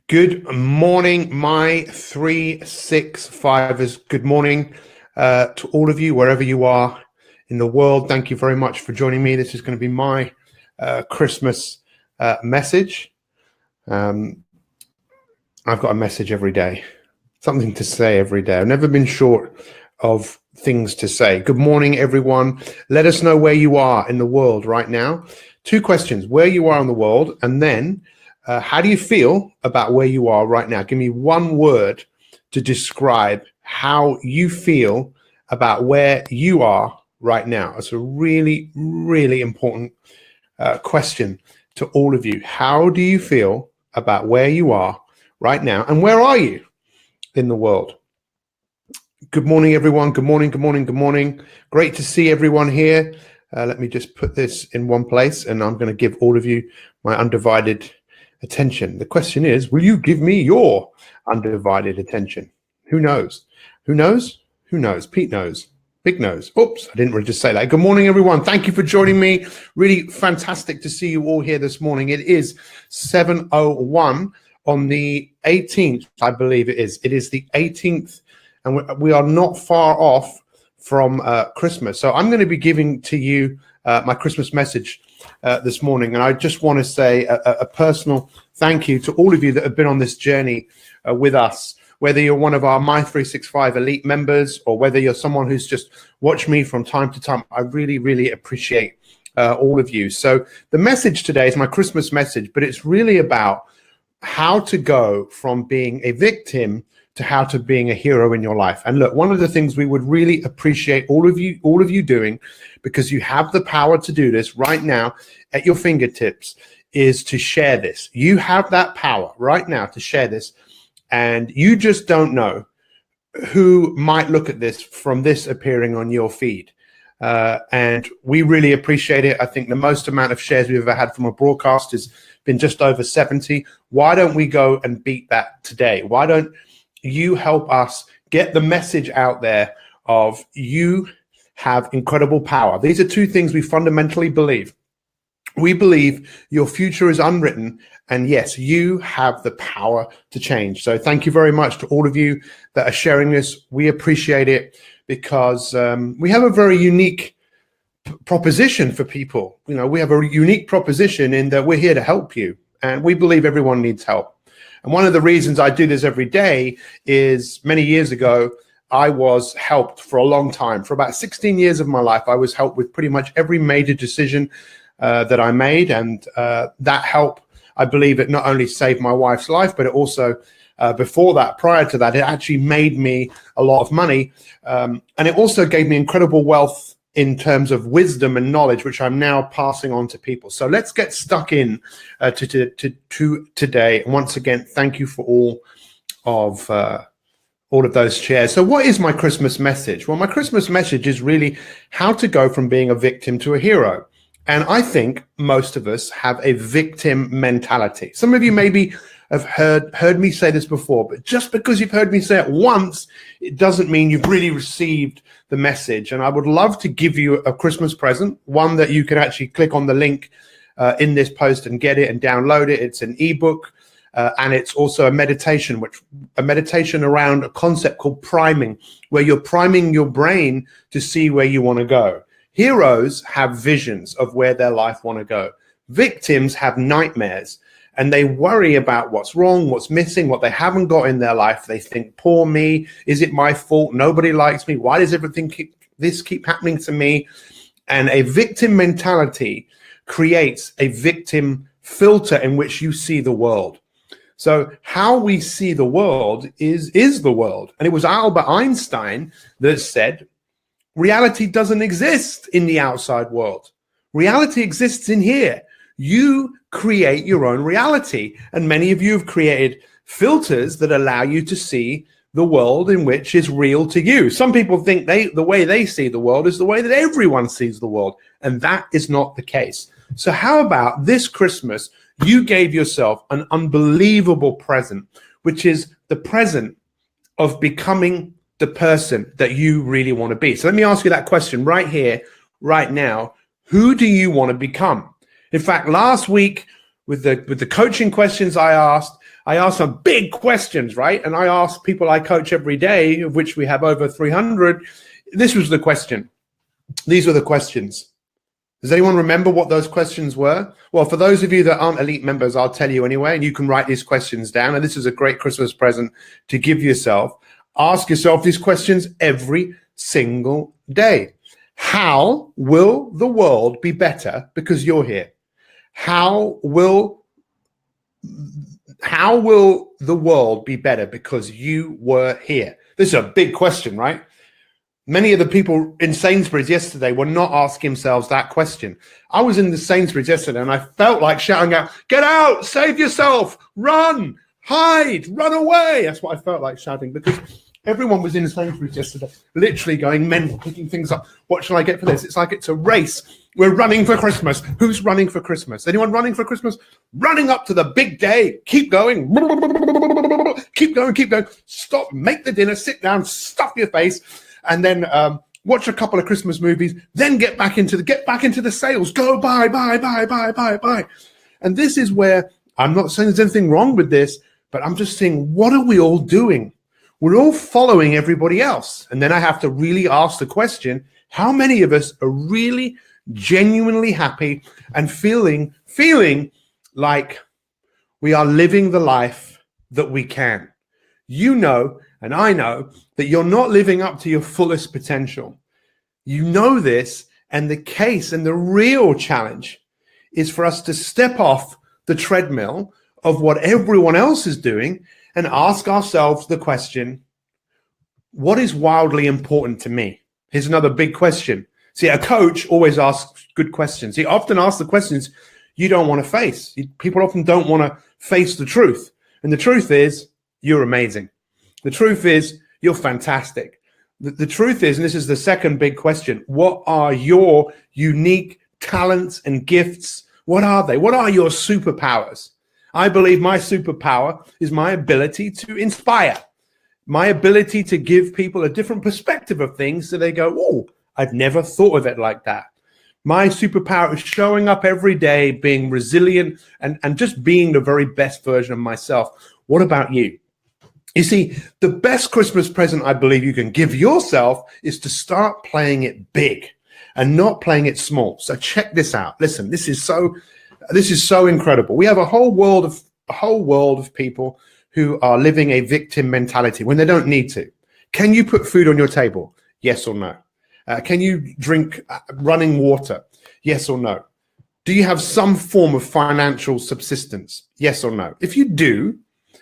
Good morning, my 365ers. Good morning to all of you, wherever you are in the world. Thank you very much for joining me. This is going to be my Christmas message. I've got a message every day, something to say every day. I've never been short of things to say. Good morning, everyone. Let us know where you are in the world right now. Two questions: where you are in the world, and then how do you feel about where you are right now? Give me one word to describe how you feel about where you are right now. It's a really, really important question to all of you. How do you feel about where you are right now, and where are you in the world? Good morning, everyone. Good morning, good morning, good morning. Great to see everyone here. Let me just put this in one place, and I'm going to give all of you my undivided attention. The question is, will you give me your undivided attention? Who knows? Who knows? Who knows? Pete knows. Big knows. Oops, I didn't really just say that. Good morning, everyone. Thank you for joining me. Really fantastic to see you all here this morning. It is 7:01 on the 18th, I believe it is. It is the 18th, and we are not far off from Christmas. So I'm going to be giving to you my Christmas message this morning, and I just want to say a personal thank you to all of you that have been on this journey with us, whether you're one of our My365 elite members or whether you're someone who's just watched me from time to time. I really, really appreciate all of you. So the message today is my Christmas message, but it's really about how to go from being a victim to how to being a hero in your life. And look, one of the things we would really appreciate all of you doing, because you have the power to do this right now at your fingertips, is to share this. You have that power right now to share this, and you just don't know who might look at this from this appearing on your feed. And we really appreciate it. I think the most amount of shares we've ever had from a broadcast has been just over 70. Why don't we go and beat that today? Why don't you help us get the message out there of you have incredible power? These are two things we fundamentally believe. We believe your future is unwritten, and yes, you have the power to change. So thank you very much to all of you that are sharing this. We appreciate it, because we have a very unique proposition for people. You know, we have a unique proposition in that we're here to help you, and we believe everyone needs help. And one of the reasons I do this every day is many years ago, I was helped for a long time. For about 16 years of my life, I was helped with pretty much every major decision that I made. And that help, I believe, it not only saved my wife's life, but it also, before that, prior to that, it actually made me a lot of money. And it also gave me incredible wealth in terms of wisdom and knowledge, which I'm now passing on to people. So let's get stuck in to today. And once again, thank you for all of those shares. So what is my Christmas message? Well, my Christmas message is really how to go from being a victim to a hero. And I think most of us have a victim mentality. Some of you maybe have heard me say this before, but just because you've heard me say it once, it doesn't mean you've really received the message. And I would love to give you a Christmas present, one that you can actually click on the link in this post and get it and download it. It's an ebook, and it's also a meditation around a concept called priming, where you're priming your brain to see where you want to go. Heroes have visions of where their life want to go. Victims have nightmares, and they worry about what's wrong, what's missing, what they haven't got in their life. They think, poor me, is it my fault? Nobody likes me. Why does everything keep happening to me? And a victim mentality creates a victim filter in which you see the world. So how we see the world is the world. And it was Albert Einstein that said, reality doesn't exist in the outside world. Reality exists in here. You create your own reality. And many of you have created filters that allow you to see the world in which is real to you. Some people think the way they see the world is the way that everyone sees the world. And that is not the case. So how about this Christmas, you gave yourself an unbelievable present, which is the present of becoming the person that you really want to be. So let me ask you that question right here, right now. Who do you want to become? In fact, last week with the coaching questions I asked some big questions, right? And I asked people I coach every day, of which we have over 300. This was the question. These were the questions. Does anyone remember what those questions were? Well, for those of you that aren't elite members, I'll tell you anyway, and you can write these questions down. And this is a great Christmas present to give yourself. Ask yourself these questions every single day. How will the world be better because you're here? How will the world be better because you were here? This is a big question, right? Many of the people in Sainsbury's yesterday were not asking themselves that question. I was in the Sainsbury's yesterday and I felt like shouting out, get out, save yourself, run, hide, run away. That's what I felt like shouting, because everyone was in Sainsbury's yesterday, literally going mental, picking things up. What shall I get for this? It's like it's a race. We're running for Christmas. Who's running for Christmas? Anyone running for Christmas? Running up to the big day. Keep going. Keep going, keep going. Stop, make the dinner, sit down, stuff your face, and then watch a couple of Christmas movies, then get back into the sales. Go buy. And this is where, I'm not saying there's anything wrong with this, but I'm just saying, what are we all doing? We're all following everybody else. And then I have to really ask the question, how many of us are really genuinely happy and feeling like we are living the life that we can? You know, and I know that you're not living up to your fullest potential. You know this, and the case and the real challenge is for us to step off the treadmill of what everyone else is doing and ask ourselves the question, what is wildly important to me? Here's another big question. See, a coach always asks good questions. He often asks the questions you don't want to face. People often don't want to face the truth. And the truth is, you're amazing. The truth is, you're fantastic. The truth is, and this is the second big question, what are your unique talents and gifts? What are they? What are your superpowers? I believe my superpower is my ability to inspire, my ability to give people a different perspective of things so they go, oh, I'd never thought of it like that. My superpower is showing up every day, being resilient, and just being the very best version of myself. What about you? You see, the best Christmas present I believe you can give yourself is to start playing it big and not playing it small. So check this out. Listen, this is so incredible. We have a whole world of people who are living a victim mentality when they don't need to. Can you put food on your table? Yes or no? Can you drink running water? Yes or no? Do you have some form of financial subsistence? Yes or no? If you do,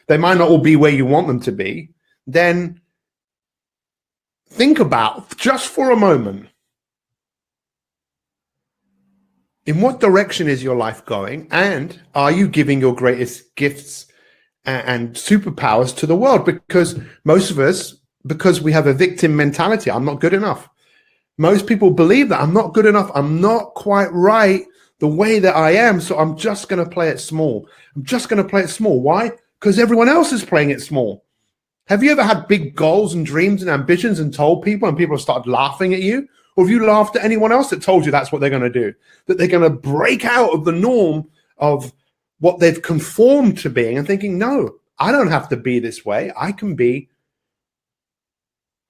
they might not all be where you want them to be. Then think about, just for a moment, in what direction is your life going? And are you giving your greatest gifts and superpowers to the world? Because most of us, because we have a victim mentality, I'm not good enough. Most people believe that I'm not good enough. I'm not quite right the way that I am. So I'm just going to play it small. I'm just going to play it small. Why? Because everyone else is playing it small. Have you ever had big goals and dreams and ambitions and told people and people have started laughing at you? Or have you laughed at anyone else that told you that's what they're going to do? That they're going to break out of the norm of what they've conformed to being and thinking, no, I don't have to be this way. I can be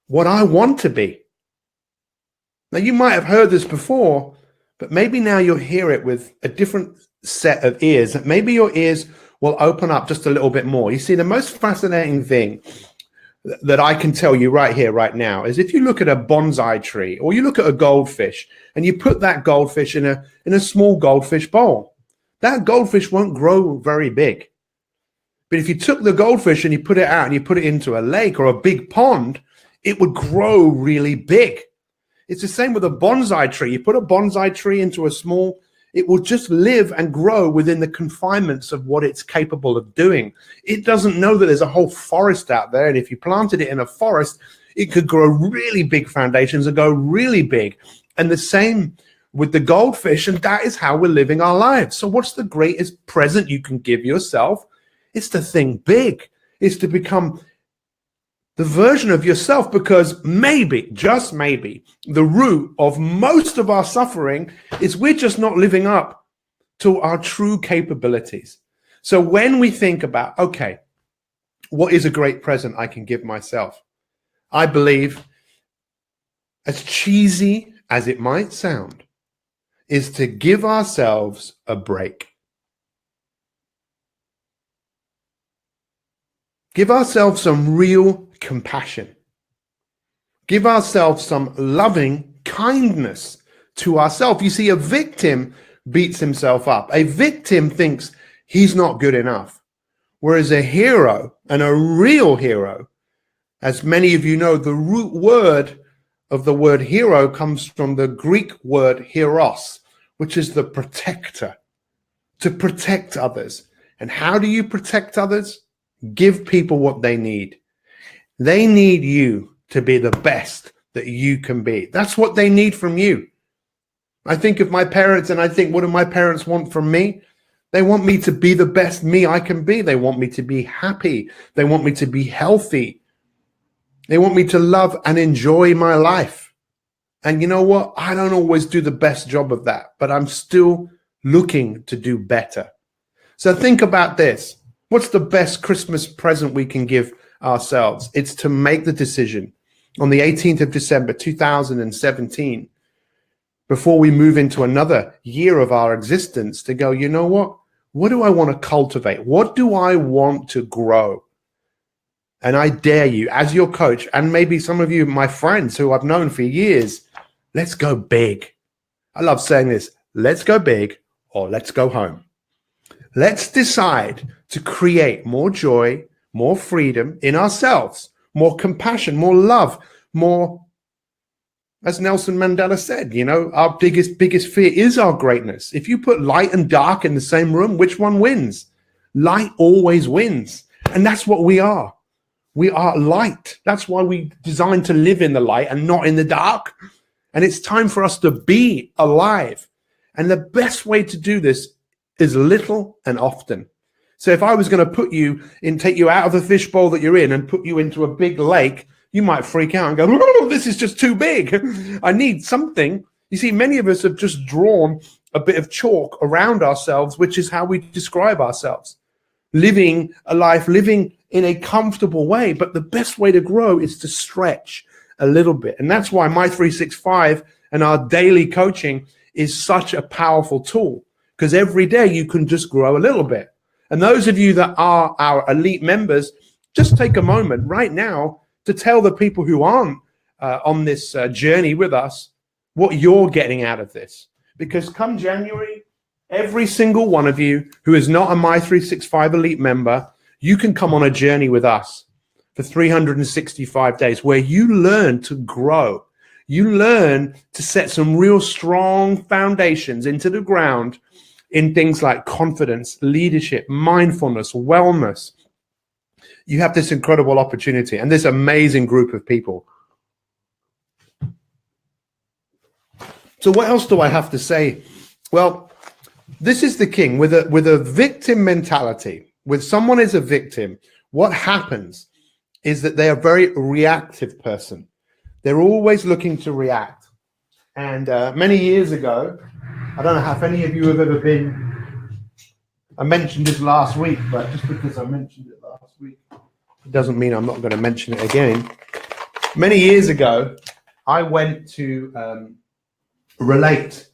what I want to be. Now, you might have heard this before, but maybe now you'll hear it with a different set of ears. Maybe your ears will open up just a little bit more. You see, the most fascinating thing that I can tell you right here, right now, is if you look at a bonsai tree or you look at a goldfish and you put that goldfish in a small goldfish bowl, that goldfish won't grow very big. But if you took the goldfish and you put it out and you put it into a lake or a big pond, it would grow really big. It's the same with a bonsai tree. You put a bonsai tree into a small, it will just live and grow within the confinements of what it's capable of doing. It doesn't know that there's a whole forest out there. And if you planted it in a forest, it could grow really big foundations and go really big. And the same with the goldfish. And that is how we're living our lives. So what's the greatest present you can give yourself? It's to think big. It's to become the version of yourself, because maybe, just maybe, the root of most of our suffering is we're just not living up to our true capabilities. So when we think about, okay, what is a great present I can give myself? I believe, as cheesy as it might sound, is to give ourselves a break. Give ourselves some real compassion. Give ourselves some loving kindness to ourselves. You see, a victim beats himself up. A victim thinks he's not good enough. Whereas a hero, and a real hero, as many of you know, the root word of the word hero comes from the Greek word heros, which is the protector, to protect others. And how do you protect others? Give people what they need. They need you to be the best that you can be. That's what they need from you. I think of my parents and I think, what do my parents want from me? They want me to be the best me I can be. They want me to be happy. They want me to be healthy. They want me to love and enjoy my life. And you know what? I don't always do the best job of that, but I'm still looking to do better. So think about this. What's the best Christmas present we can give ourselves? It's to make the decision on the 18th of December, 2017, before we move into another year of our existence, to go, you know what? What do I want to cultivate? What do I want to grow? And I dare you, as your coach, and maybe some of you, my friends who I've known for years, let's go big. I love saying this. Let's go big or let's go home. Let's decide to create more joy, more freedom in ourselves, more compassion, more love, more, as Nelson Mandela said, you know, our biggest fear is our greatness. If you put light and dark in the same room, which one wins? Light always wins. And that's what we are. We are light. That's why we designed to live in the light and not in the dark. And it's time for us to be alive. And the best way to do this is little and often. So if I was going to take you out of the fishbowl that you're in and put you into a big lake, you might freak out and go, oh, this is just too big. I need something. You see, many of us have just drawn a bit of chalk around ourselves, which is how we describe ourselves. Living a life, living in a comfortable way. But the best way to grow is to stretch a little bit. And that's why My 365 and our daily coaching is such a powerful tool, because every day you can just grow a little bit. And those of you that are our elite members, just take a moment right now to tell the people who aren't on this journey with us what you're getting out of this. Because come January, every single one of you who is not a My 365 elite member, you can come on a journey with us for 365 days where you learn to grow. You learn to set some real strong foundations into the ground in things like confidence, leadership, mindfulness, wellness. You have this incredible opportunity and this amazing group of people. So what else do I have to say? Well, this is the king with a victim mentality. With someone as a victim, what happens is that they are a very reactive person. They're always looking to react. And many years ago, I don't know if any of you have ever been, I mentioned this last week, but just because I mentioned it last week, it doesn't mean I'm not going to mention it again. Many years ago, I went to Relate.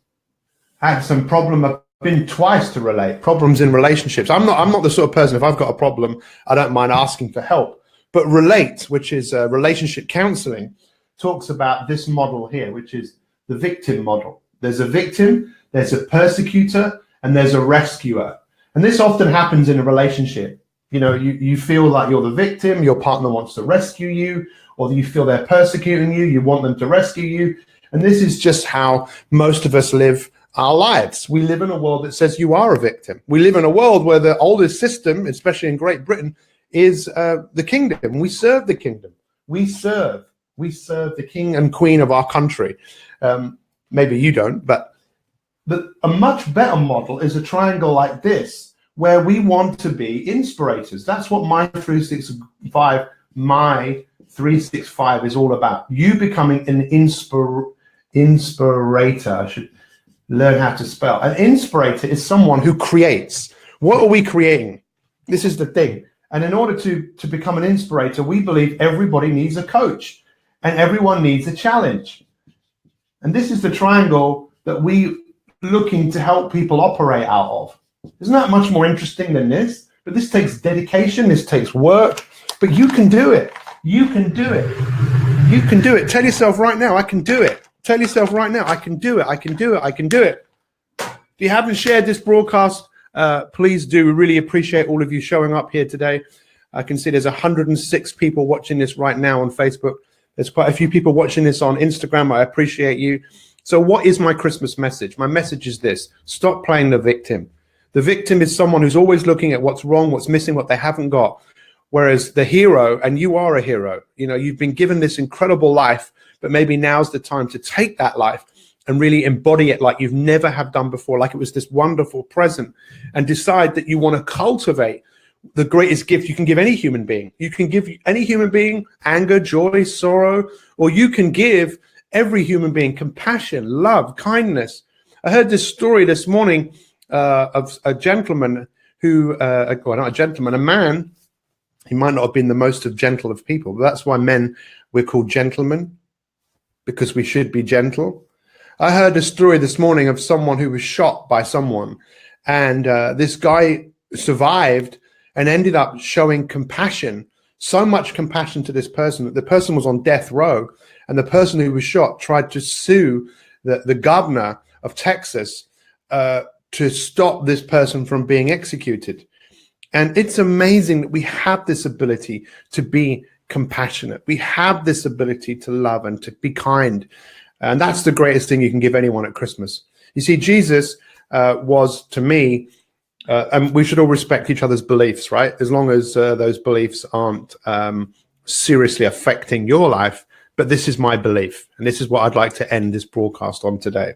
I had some problem. I've been twice to Relate. Problems in relationships. I'm not the sort of person, if I've got a problem, I don't mind asking for help. But Relate, which is relationship counseling, talks about this model here, which is the victim model. There's a victim, there's a persecutor, and there's a rescuer. And this often happens in a relationship. You know, you feel like you're the victim, your partner wants to rescue you, or you feel they're persecuting you, you want them to rescue you. And this is just how most of us live our lives. We live in a world that says you are a victim. We live in a world where the oldest system, especially in Great Britain, is the kingdom. We serve the kingdom. We serve the king and queen of our country. Maybe you don't, but a much better model is a triangle like this, where we want to be inspirators. That's what My 365 is all about. You becoming an inspirator. learn how to spell. An inspirator is someone who creates. What are we creating? This is the thing. And in order to become an inspirator, we believe everybody needs a coach and everyone needs a challenge. And this is the triangle that we looking to help people operate out of. Isn't that much more interesting than this? But this takes dedication, this takes work, but you can do it. You can do it. You can do it. Tell yourself right now, I can do it. Tell yourself right now, I can do it. I can do it. I can do it. If you haven't shared this broadcast, please do. We really appreciate all of you showing up here today. I can see there's 106 people watching this right now on Facebook. There's quite a few people watching this on Instagram. I appreciate you. So what is my Christmas message? My message is this: stop playing the victim. The victim is someone who's always looking at what's wrong, what's missing, what they haven't got. Whereas the hero, and you are a hero, you know, you've been given this incredible life, but maybe now's the time to take that life and really embody it like you've never have done before, like it was this wonderful present, and decide that you want to cultivate the greatest gift you can give any human being. You can give any human being anger, joy, sorrow, or you can give every human being compassion, love, kindness. I heard this story this morning of a gentleman who, well, not a gentleman, a man. He might not have been the most gentle of people, but that's why men, we're called gentlemen, because we should be gentle. I heard a story this morning of someone who was shot by someone, and this guy survived and ended up showing compassion, so much compassion to this person that the person was on death row, and the person who was shot tried to sue the governor of Texas to stop this person from being executed. And it's amazing that we have this ability to be compassionate. We have this ability to love and to be kind. And that's the greatest thing you can give anyone at Christmas. You see, Jesus was, to me, and we should all respect each other's beliefs, right? As long as those beliefs aren't seriously affecting your life. But this is my belief. And this is what I'd like to end this broadcast on today.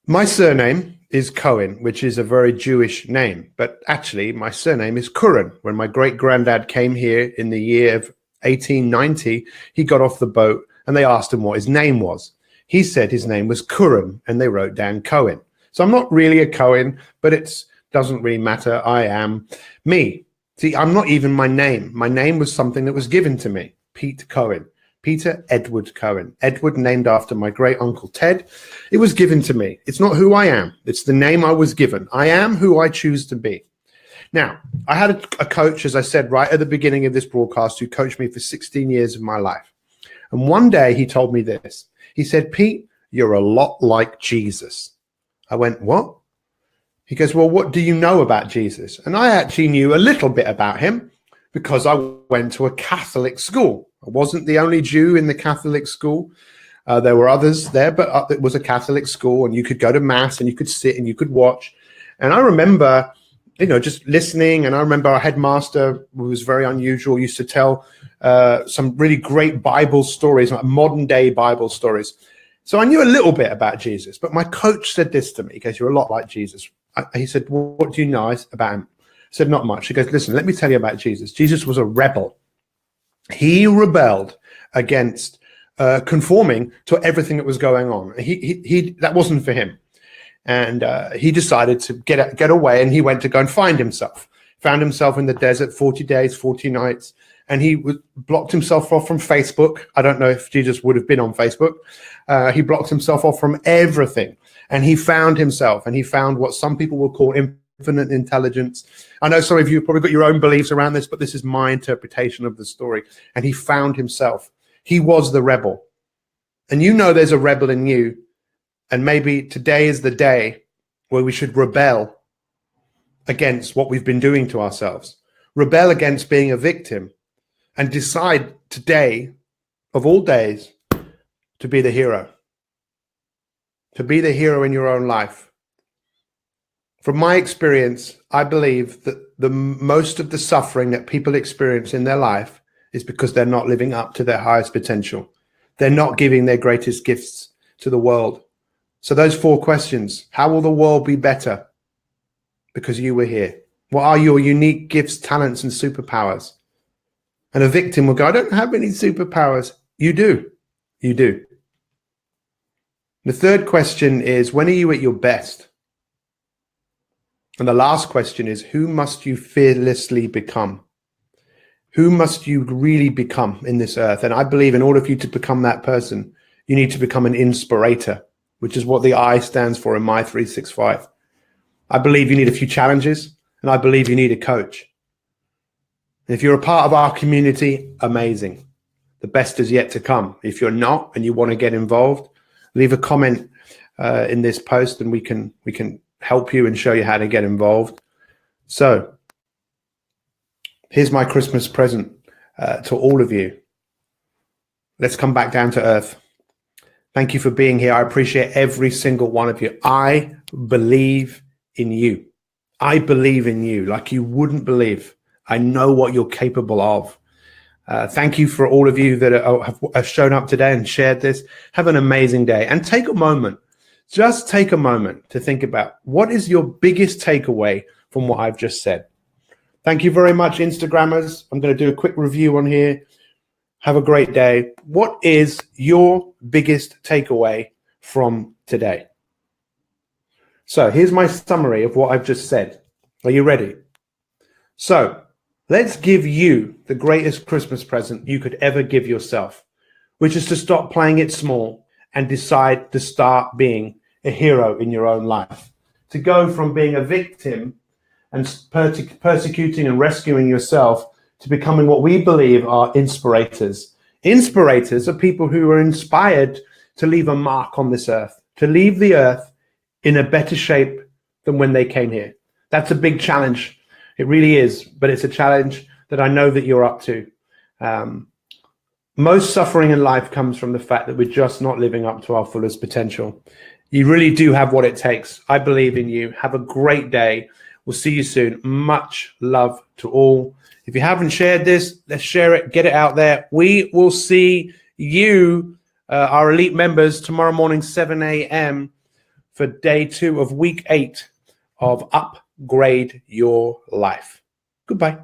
My surname is Cohen, which is a very Jewish name. But actually, my surname is Curran. When my great-granddad came here in the year of 1890, he got off the boat and they asked him what his name was. He said his name was Curran, and they wrote down Cohen. So I'm not really a Cohen, but it doesn't really matter. I am me. See, I'm not even my name. My name was something that was given to me, Pete Cohen. Peter Edward Cohen. Edward named after my great uncle Ted. It was given to me. It's not who I am. It's the name I was given. I am who I choose to be. Now, I had a coach, as I said right at the beginning of this broadcast, who coached me for 16 years of my life. And one day he told me this. He said, Pete, you're a lot like Jesus. I went, what? He goes, well, what do you know about Jesus? And I actually knew a little bit about him because I went to a Catholic school. I wasn't the only Jew in the Catholic school. There were others there, but it was a Catholic school, and you could go to mass and you could sit and you could watch. And I remember, you know, just listening. And I remember our headmaster, who was very unusual, used to tell some really great Bible stories, like modern day Bible stories. So I knew a little bit about Jesus, but my coach said this to me. He goes, you're a lot like Jesus. He said, well, what do you know about him? I said, not much. He goes, listen, let me tell you about Jesus. Jesus was a rebel. He rebelled against conforming to everything that was going on. He that wasn't for him. And he decided to get away, and he went to go and find himself. Found himself in the desert, 40 days, 40 nights. And he blocked himself off from Facebook. I don't know if Jesus would have been on Facebook. He blocked himself off from everything. And he found himself, and he found what some people will call infinite intelligence. I know some of you have probably got your own beliefs around this, but this is my interpretation of the story. And he found himself. He was the rebel. And you know there's a rebel in you. And maybe today is the day where we should rebel against what we've been doing to ourselves. Rebel against being a victim. And decide today, of all days, to be the hero. To be the hero in your own life. From my experience, I believe that the most of the suffering that people experience in their life is because they're not living up to their highest potential. They're not giving their greatest gifts to the world. So those 4 questions: how will the world be better? Because you were here. What are your unique gifts, talents, and superpowers? And a victim will go, I don't have any superpowers. You do. You do. The third question is, when are you at your best? And the last question is, who must you fearlessly become? Who must you really become in this earth? And I believe in order for you to become that person, you need to become an inspirator, which is what the I stands for in My 365. I believe you need a few challenges, and I believe you need a coach. And if you're a part of our community, amazing. The best is yet to come. If you're not and you want to get involved, leave a comment in this post, and we can help you and show you how to get involved. So here's my Christmas present to all of you. Let's come back down to earth. Thank you for being here. I appreciate every single one of you. I believe in you. I believe in you like you wouldn't believe. I know what you're capable of. Thank you for all of you that have shown up today and shared this. Have an amazing day, and take a moment. Just take a moment to think about, what is your biggest takeaway from what I've just said. Thank you very much, Instagrammers. I'm going to do a quick review on here. Have a great day. What is your biggest takeaway from today? So here's my summary of what I've just said. Are you ready? So let's give you the greatest Christmas present you could ever give yourself, which is to stop playing it small and decide to start being a hero in your own life. To go from being a victim and persecuting and rescuing yourself to becoming what we believe are inspirators. Inspirators are people who are inspired to leave a mark on this earth, to leave the earth in a better shape than when they came here. That's a big challenge. It really is, but it's a challenge that I know that you're up to. Most suffering in life comes from the fact that we're just not living up to our fullest potential. You really do have what it takes. I believe in you. Have a great day. We'll see you soon. Much love to all. If you haven't shared this, let's share it, get it out there. We will see you, our elite members, tomorrow morning, 7 a.m. for day 2 of week 8 of Upgrade Your Life. Goodbye.